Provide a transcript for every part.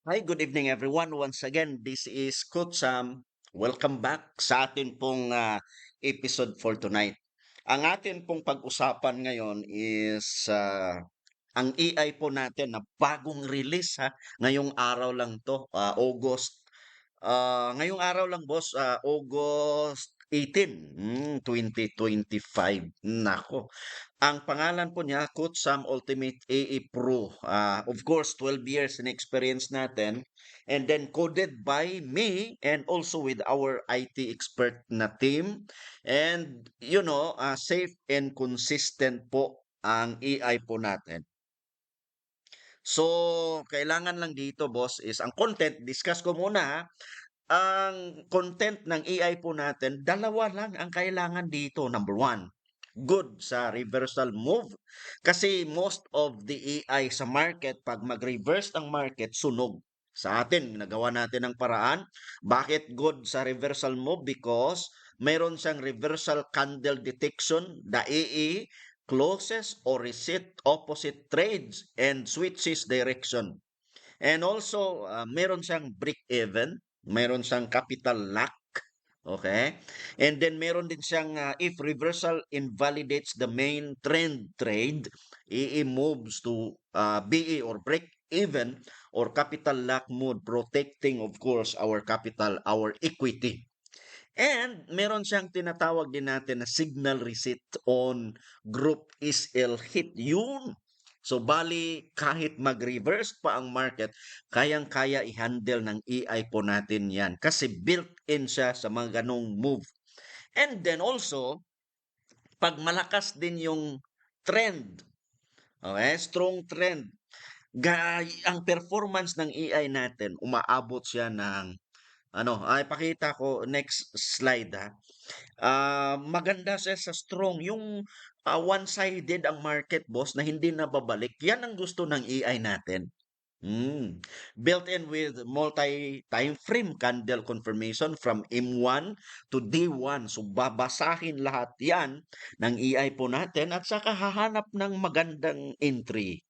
Hi, good evening everyone. Once again, this is Coach Sam. Welcome back sa atin pong episode for tonight. Ang atin pong pag-usapan ngayon is ang AI po natin na bagong release ngayong araw lang to, August. Ngayong araw lang boss, August 18, 2025. Nako. Ang pangalan po niya, Coach Sam Ultimate AA Pro. Of course, 12 years in experience natin. And then coded by me and also with our IT expert na team. And, safe and consistent po ang AI po natin. So, kailangan lang dito, boss, is ang content, discuss ko muna ha. Ang content ng AI po natin, dalawa lang ang kailangan dito. Number one, good sa reversal move. Kasi most of the AI sa market, pag mag-reverse ang market, sunog. Sa atin, nagawa natin ang paraan. Bakit good sa reversal move? Because meron siyang reversal candle detection, the AA closes or reset opposite trades and switches direction. And also, meron siyang break-even, meron siyang capital lock, okay? And then meron din siyang, if reversal invalidates the main trend trade, EE moves to BE or break-even or capital lock mode, protecting, of course, our capital, our equity. And meron siyang tinatawag din natin na signal reset on group SL hit. Yun. So bali kahit mag-reverse pa ang market, kayang-kaya i-handle ng AI po natin 'yan kasi built-in siya sa mga ganong move. And then also, pag malakas din yung trend, okay, strong trend, ang performance ng AI natin umaabot siya ng ay pakita ko next slide ha. Maganda siya sa strong, yung one-sided ang market boss na hindi na babalik. Yan ang gusto ng AI natin. Built in with multi-time frame candle confirmation from M1 to D1. So babasahin lahat yan ng AI po natin at saka hahanap ng magandang entry.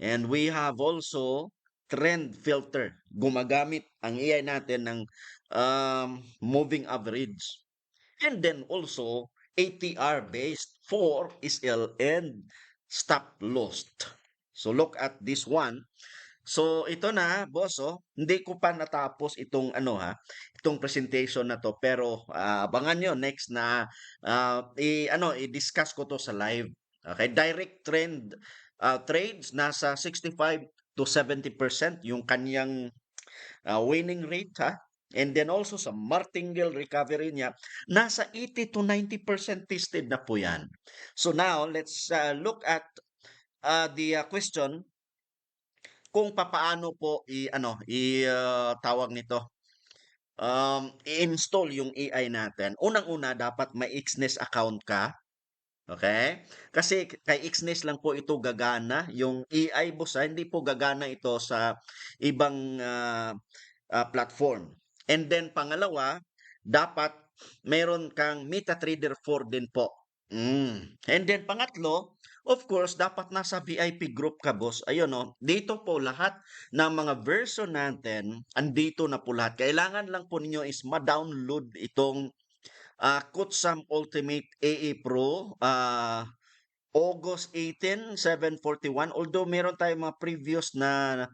And we have also trend filter. Gumagamit ang AI natin ng moving average. And then also ATR based for SL and stop loss. So look at this one. So ito na, boss, hindi ko pa natapos itong itong presentation na to pero abangan nyo next na i-discuss ko to sa live. Okay, direct trend trades nasa 65 to 70% yung kanyang winning rate And then also sa martingale recovery niya, nasa 80 to 90% tested na po yan. So now, let's look at the question kung papaano po tawag nito, i-install yung AI natin. Unang-una, dapat may Xness account ka. Okay? Kasi kay Xness lang po ito gagana. Yung AI boss, hindi po gagana ito sa ibang platform. And then pangalawa, dapat meron kang MetaTrader 4 din po. And then pangatlo, of course, dapat nasa VIP group ka, boss. Ayun, no? Dito po lahat ng mga version natin, andito na po lahat. Kailangan lang po ninyo is ma-download itong Kutsam Ultimate AA Pro August 18, 741. Although meron tayong mga previous na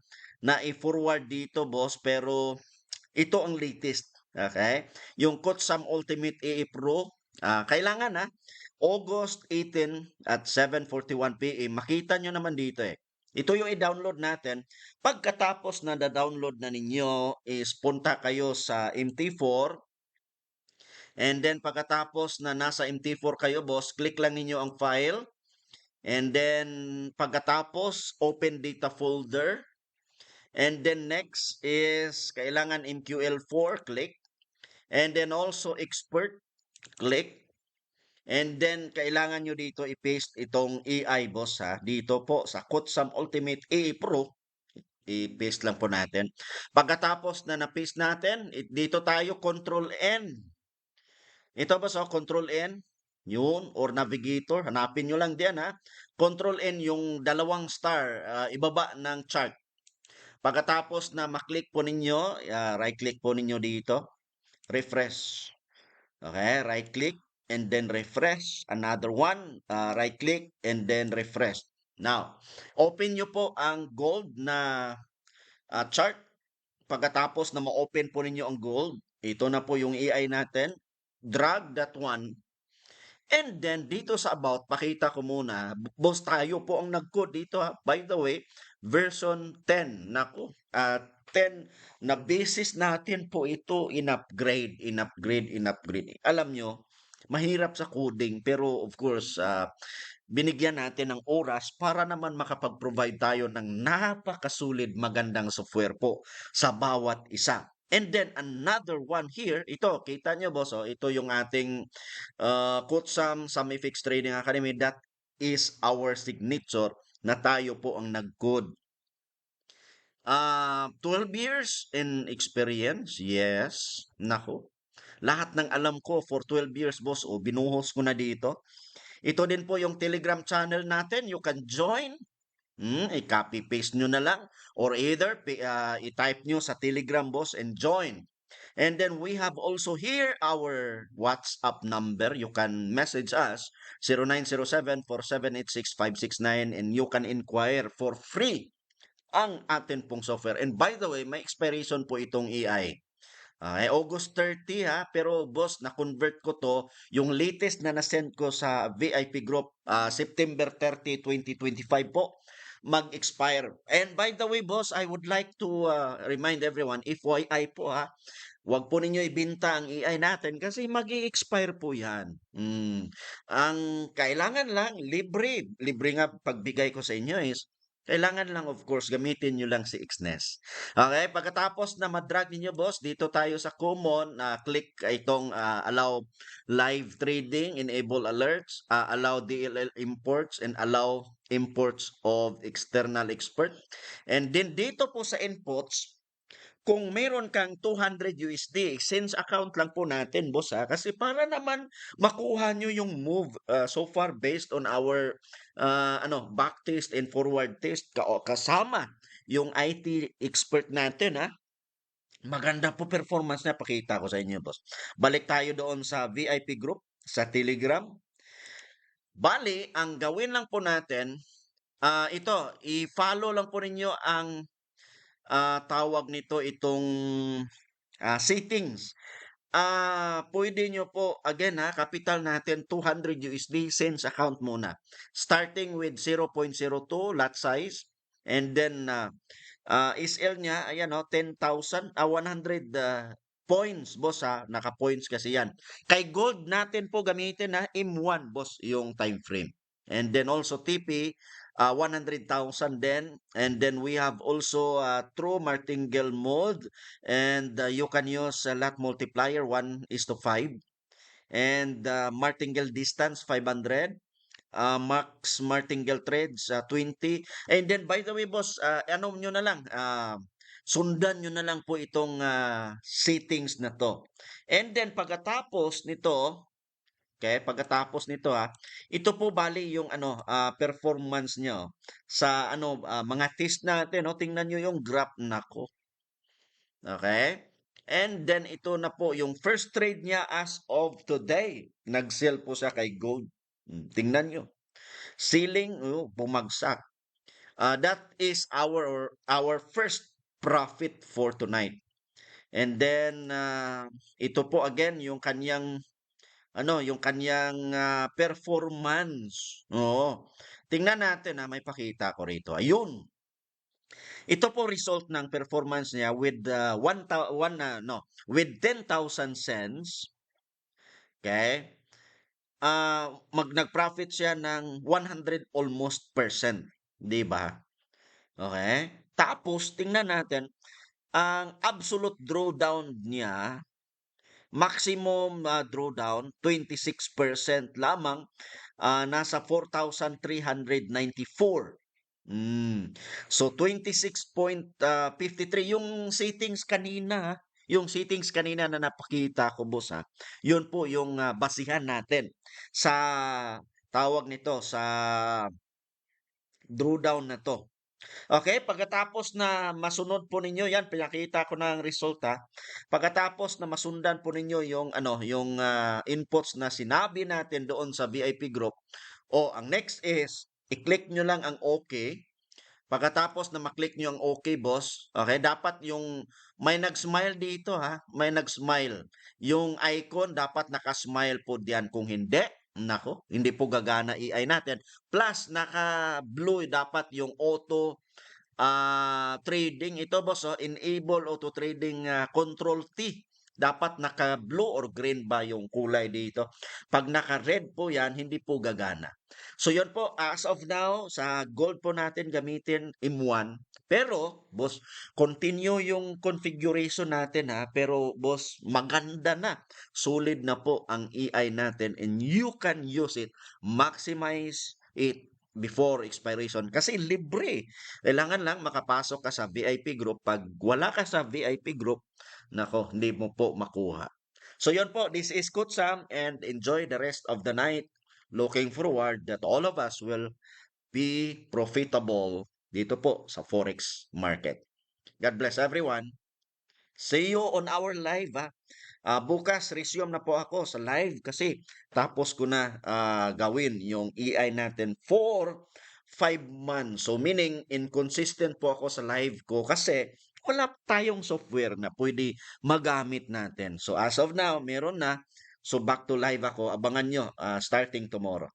i-forward dito, boss, pero ito ang latest. Okay? Yung Kutsam Ultimate AA Pro, kailangan August 18 at 7:41 PM. Makita nyo naman dito eh. Ito yung i-download natin. Pagkatapos na da-download na ninyo is punta kayo sa MT4. And then pagkatapos na nasa MT4 kayo, boss, click lang ninyo ang file. And then pagkatapos, open data folder. And then next is kailangan MQL4, click. And then also expert, click. And then kailangan nyo dito i-paste itong AI boss dito po sa Kutsam Ultimate AI Pro. I-paste lang po natin. Pagkatapos na na-paste natin, dito tayo Control N. Ito ba Control N? Yun, or navigator, hanapin nyo lang diyan Control N yung dalawang star, ibaba ng chart. Pagkatapos na maklik po ninyo, right click po ninyo dito, refresh. Okay, right click and then refresh. Another one, right click and then refresh. Now, open nyo po ang gold na chart. Pagkatapos na ma-open po ninyo ang gold, ito na po yung AI natin. Drag that one. And then, dito sa about, pakita ko muna. Boss, tayo po ang nag-code dito ha. By the way, version 10. Nako, 10 na basis natin po ito in-upgrade, in-upgrade, in-upgrade. Alam nyo, mahirap sa coding pero of course, binigyan natin ng oras para naman makapag-provide tayo ng napakasulid magandang software po sa bawat isa. And then another one here, ito, kita nyo boss, oh, ito yung ating Kutsam Samifix Trading Academy. That is our signature na tayo po ang nag-code. 12 years in experience, yes. Nako, lahat ng alam ko for 12 years, boss, o binuhos ko na dito. Ito din po yung Telegram channel natin. You can join. I-copy paste nyo na lang or either i-type nyo sa Telegram, boss, and join. And then we have also here our WhatsApp number. You can message us 0907-4786-569 and you can inquire for free ang atin pong software. And by the way, may expiration po itong AI. August 30 ha, pero boss, na-convert ko to, yung latest na na-send ko sa VIP group, September 30, 2025 po, mag-expire. And by the way, boss, I would like to remind everyone, FYI po ha, wag po ninyo ibenta ang AI natin kasi mag-i-expire po yan. Ang kailangan lang, libre. Libre nga pagbigay ko sa inyo is, kailangan lang of course gamitin nyo lang si Xness. Okay, pagkatapos na madrag ninyo boss, dito tayo sa common, click itong allow live trading, enable alerts, allow DLL imports and allow imports of external expert. And then dito po sa inputs, kung meron kang 200 USD, exchange account lang po natin, boss ha. Kasi para naman makuha nyo yung move so far based on our back test and forward test kasama yung IT expert natin ha. Maganda po performance na pakita ko sa inyo, boss. Balik tayo doon sa VIP group, sa Telegram. Bali, ang gawin lang po natin, ito, i-follow lang po ninyo ang tawag nito itong settings. Pwede nyo po, again ha, capital natin 200 USD, cents account muna. Starting with 0.02 lot size. And then, SL niya, ayan o, 10,000, 100 points, boss ha. Naka-points kasi yan. Kay gold natin po gamitin na M1, boss, yung time frame. And then also TP, 100,000 then. And then we have also true martingale mode. And you can use a lot multiplier 1:5. And martingale distance 500. Max martingale trades 20. And then by the way boss, ano nyo na lang, sundan nyo na lang po itong settings na to. And then pagkatapos nito, okay, pagkatapos nito ito po bali yung performance nyo sa mga test natin, tingnan nyo yung graph nako. Okay? And then ito na po yung first trade niya as of today. Nag-sell po siya kay gold. Tingnan nyo. Ceiling, bumagsak. That is our first profit for tonight. And then ito po again yung kanyang performance. Oo. Tingnan natin may pakita ko rito. Ayun. Ito po result ng performance niya with with 10,000 cents. Okay? Nag-profit siya ng 100 almost percent, 'di ba? Okay? Tapos tingnan natin ang absolute drawdown niya, maximum drawdown 26% lamang, nasa 4,394. So 26.53 yung settings kanina, yung settings kanina na napakita ko boss yun po yung basihan natin sa tawag nito sa drawdown na to. Okay, pagkatapos na masunod po ninyo 'yan, pinakita ko na ang resulta. Pagkatapos na masundan po ninyo yung ano, yung, inputs na sinabi natin doon sa VIP group, ang next is i-click nyo lang ang okey. Pagkatapos na ma-click niyo ang okey boss, okay, dapat yung may nag-smile dito ha, may nag-smile. Yung icon dapat naka-smile po diyan, kung hindi, naku, hindi po gagana AI natin. Plus naka-blue dapat yung auto trading ito boss, enable auto trading, control T. Dapat naka-blue or green ba yung kulay dito. Pag naka-red po yan, hindi po gagana. So yun po, as of now, sa gold po natin gamitin M1. Pero, boss, continue yung configuration natin ha. Pero, boss, maganda na. Solid na po ang AI natin and you can use it, maximize it before expiration. Kasi libre. Kailangan lang makapasok ka sa VIP group. Pag wala ka sa VIP group, nako, hindi mo po makuha. So yun po, this is Coach Sam and enjoy the rest of the night. Looking forward that all of us will be profitable dito po sa Forex market. God bless everyone. See you on our live ha. Bukas resume na po ako sa live kasi tapos ko na gawin yung EI natin for 5 months. So meaning inconsistent po ako sa live ko kasi wala tayong software na pwede magamit natin. So as of now, meron na. So back to live ako. Abangan nyo starting tomorrow.